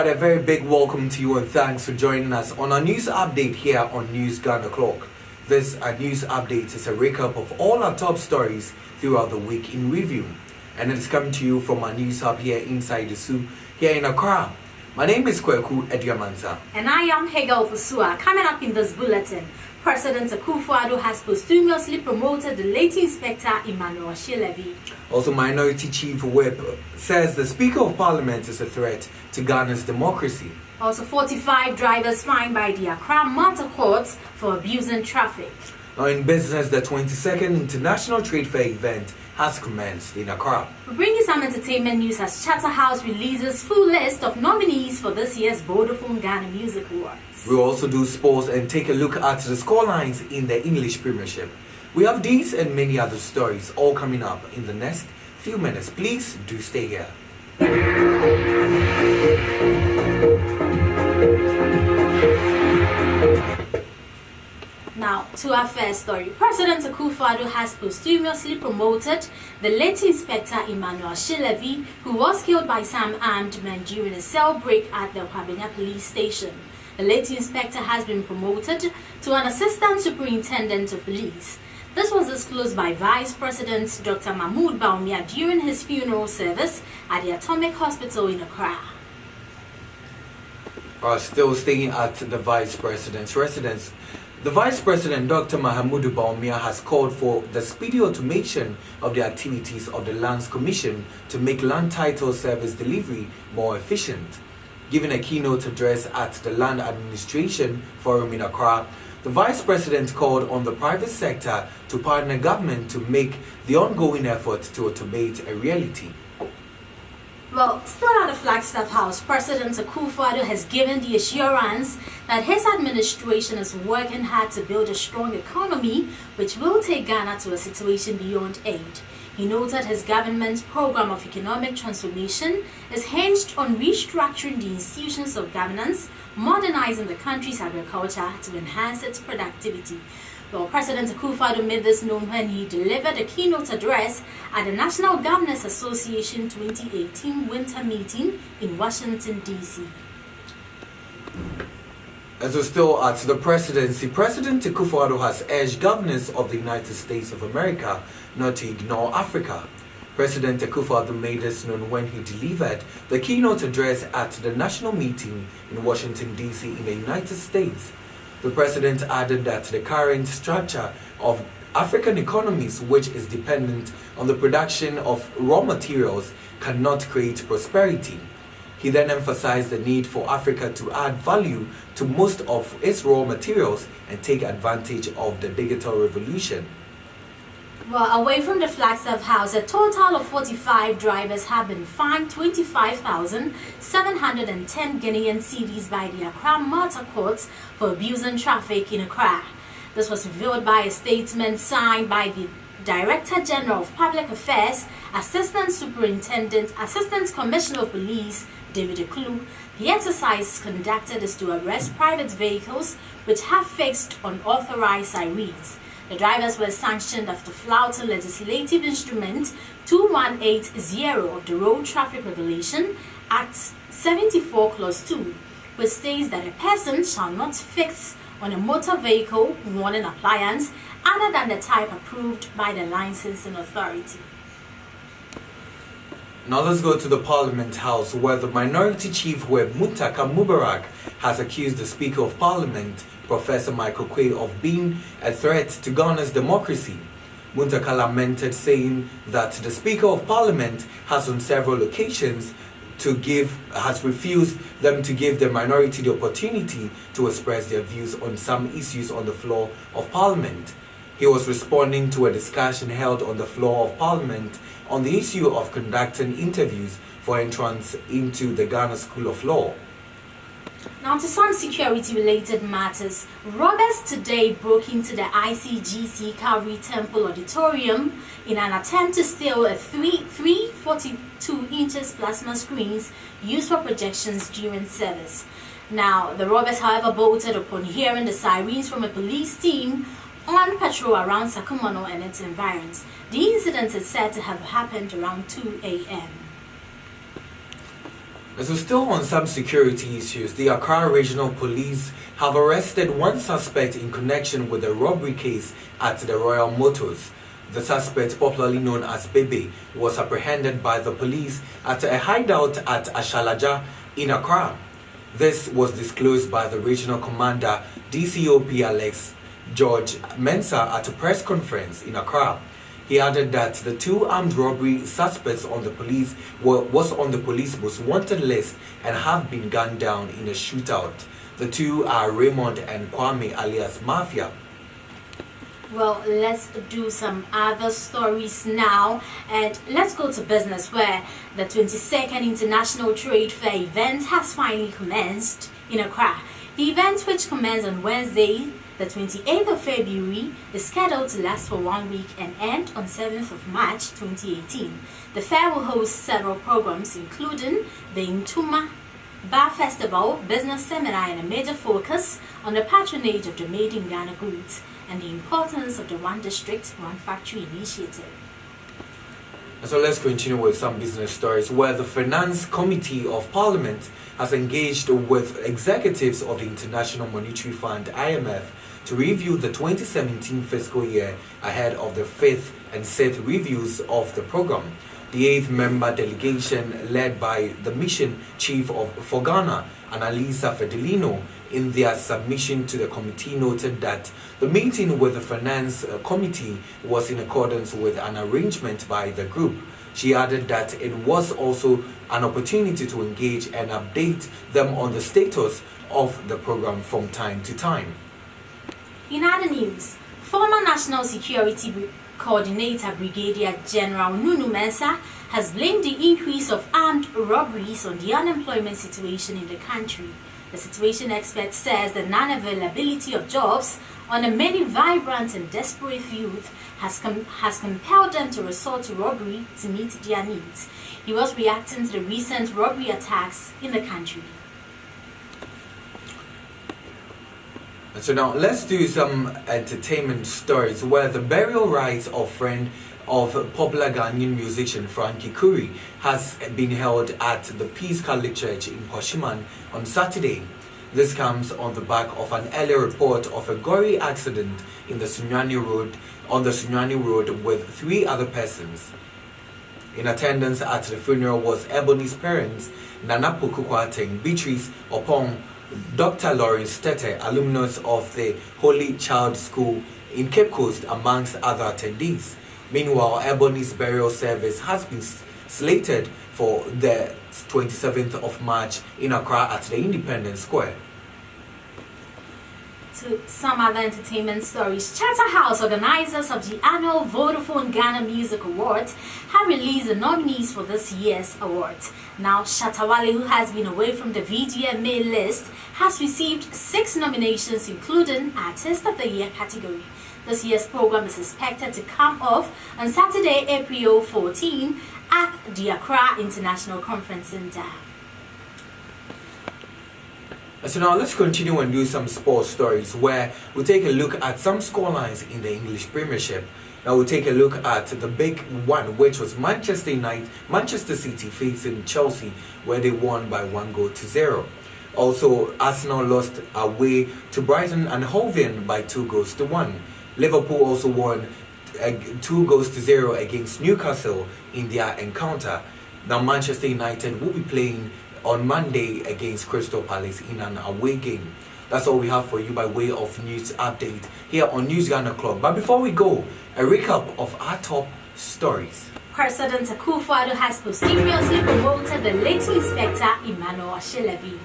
Alright, a very big welcome to you and thanks for joining us on our news update here on News Ghana Clock. This news update is a recap of all our top stories throughout the week in review. And it is coming to you from our news hub here inside the zoo, here in Accra. My name is Kweku Ediamanza. And I am Hegel Fusua. Coming up in this bulletin, President Akufo-Addo has posthumously promoted the late Inspector Emmanuel Shelevi. Also, Minority Chief Whip says the Speaker of Parliament is a threat to Ghana's democracy. Also, 45 drivers fined by the Accra Motor Courts for abusing traffic. Now in business, the 22nd International Trade Fair event has commenced in Accra. We bring you some entertainment news as Chatterhouse releases full list of nominees for this year's Vodafone Ghana Music Awards. We'll also do sports and take a look at the scorelines in the English Premiership. We have these and many other stories all coming up in the next few minutes. Please do stay here. Now, to our first story. President Akufo-Addo has posthumously promoted the late Inspector Emmanuel Shelevi, who was killed by some armed men during a cell break at the Kwabena police station. The late inspector has been promoted to an Assistant Superintendent of Police. This was disclosed by Vice President Dr. Mahmoud Baumia during his funeral service at the Atomic Hospital in Accra. Still staying at the Vice President's residence, the Vice President, Dr. Mahmoud Baumia, has called for the speedy automation of the activities of the Lands Commission to make land title service delivery more efficient. Giving a keynote address at the Land Administration Forum in Accra, the Vice President called on the private sector to partner government to make the ongoing effort to automate a reality. Well, still at the Flagstaff House, President Akufo-Addo has given the assurance that his administration is working hard to build a strong economy which will take Ghana to a situation beyond aid. He noted his government's program of economic transformation is hinged on restructuring the institutions of governance, modernizing the country's agriculture to enhance its productivity. Well, President Akufo-Addo made this known when he delivered a keynote address at the National Governors Association 2018 winter meeting in Washington, D.C. As we're still at the presidency, President Akufo-Addo has urged governors of the United States of America not to ignore Africa. President Akufo-Addo made this known when he delivered the keynote address at the national meeting in Washington, D.C. in the United States. The president added that the current structure of African economies, which is dependent on the production of raw materials, cannot create prosperity. He then emphasized the need for Africa to add value to most of its raw materials and take advantage of the digital revolution. Well, away from the Flagstaff House, a total of 45 drivers have been fined 25,710 Ghanaian cedis by the Accra Motor Courts for abusing traffic in Accra. This was revealed by a statement signed by the Director General of Public Affairs, Assistant Commissioner of Police, David Ekulu. The exercise conducted is to arrest private vehicles which have fixed unauthorized sirens. The drivers were sanctioned after flouting legislative instrument 2180 of the Road Traffic Regulation Act 74 Clause 2, which states that a person shall not fix on a motor vehicle warning appliance other than the type approved by the licensing authority. Now let's go to the Parliament House, where the Minority Chief Whip Muntaka Mubarak has accused the Speaker of Parliament, Professor Michael Quay, of being a threat to Ghana's democracy. Muntaka lamented, saying that the Speaker of Parliament has on several occasions has refused them to give the minority the opportunity to express their views on some issues on the floor of Parliament. He was responding to a discussion held on the floor of Parliament on the issue of conducting interviews for entrance into the Ghana School of Law. Now to some security-related matters. Robbers today broke into the ICGC Calvary Temple Auditorium in an attempt to steal a 342 inches plasma screens used for projections during service. Now, the robbers, however, bolted upon hearing the sirens from a police team on patrol around Sakumono and its environs. The incident is said to have happened around 2 a.m. So still on some security issues, the Accra Regional Police have arrested one suspect in connection with a robbery case at the Royal Motors. The suspect, popularly known as Bebe, was apprehended by the police at a hideout at Ashalaja in Accra. This was disclosed by the regional commander, DCOP Alex George Mensah, at a press conference in Accra. He added that the two armed robbery suspects on the police was on the police most wanted list and have been gunned down in a shootout. The two are Raymond and Kwame alias Mafia. Well, let's do some other stories now, and let's go to business, where the 22nd International Trade Fair event has finally commenced in Accra. The event, which commenced on Wednesday, the 28th of February, is scheduled to last for 1 week and end on 7th of March 2018. The fair will host several programs, including the Intuma Bar Festival, business seminar, and a major focus on the patronage of the Made in Ghana goods and the importance of the One District, One Factory initiative. So let's continue with some business stories, where the Finance Committee of Parliament has engaged with executives of the International Monetary Fund (IMF) to review the 2017 fiscal year ahead of the 5th and 6th reviews of the program. The 8th member delegation, led by the mission chief for Ghana, Annalisa Fedelino, in their submission to the committee noted that the meeting with the Finance Committee was in accordance with an arrangement by the group. She added that it was also an opportunity to engage and update them on the status of the program from time to time. In other news, former National Security Coordinator Brigadier General Nunu Mensah has blamed the increase of armed robberies on the unemployment situation in the country. The situation expert says the non-availability of jobs on the many vibrant and desperate youth has compelled them to resort to robbery to meet their needs. He was reacting to the recent robbery attacks in the country. So now let's do some entertainment stories, where the burial rites of friend of popular Ghanaian musician Frankie Kuri has been held at the Peace Catholic Church in Poshiman on Saturday. This comes on the back of an earlier report of a gory accident in the on the Sunyani Road with 3 other persons. In attendance at the funeral was Ebony's parents, Nana Pokukwateng, Beatrice Opong, Dr. Lawrence Tete, alumnus of the Holy Child School in Cape Coast, amongst other attendees. Meanwhile, Ebony's burial service has been slated for the 27th of March in Accra at the Independence Square. To some other entertainment stories, Charterhouse, organizers of the annual Vodafone Ghana Music Awards, have released the nominees for this year's awards. Now, Shatawale, who has been away from the VGMA list, has received 6 nominations, including Artist of the Year category. This year's program is expected to come off on Saturday, April 14 at the Accra International Conference Center. So now let's continue and do some sports stories, where we'll take a look at some scorelines in the English Premiership. Now we'll take a look at the big one, which was Manchester City facing Chelsea, where they won by 1-0. Also, Arsenal lost away to Brighton and Hove Albion by 2-1. Liverpool also won 2-0 against Newcastle in their encounter. Now Manchester United will be playing on Monday against Crystal Palace in an away game. That's all we have for you by way of news update here on News Ghana Club. But before we go, a recap of our top stories. President Akufo-Addo has posthumously promoted the late Inspector Emmanuel Ashelevi.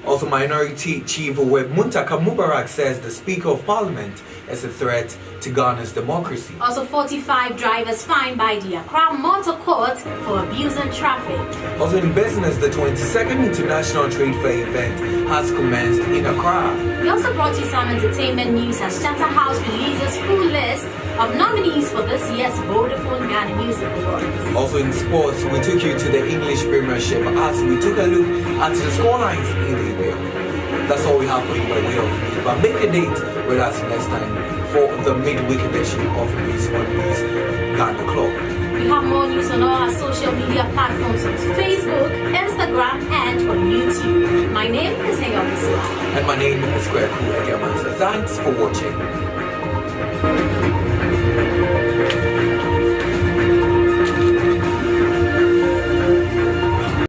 Also, Minority Chief Web Muntaka Mubarak says the Speaker of Parliament is a threat to Ghana's democracy. Also, 45 drivers fined by the Accra Motor Court for abusing traffic. Also in business, the 22nd International Trade Fair event has commenced in Accra. We also brought you some entertainment news as Charterhouse releases full list of nominees for this year's Vodafone Ghana Music Awards. Also in sports, we took you to the English Premiership as we took a look at the scorelines in the EPL. That's all we have for you by way of news. But make a date with us next time for the midweek edition of News on News Ghana Club. We have more news on all our social media platforms on Facebook, Instagram, My name is Kweku Egamansa. Thanks for watching.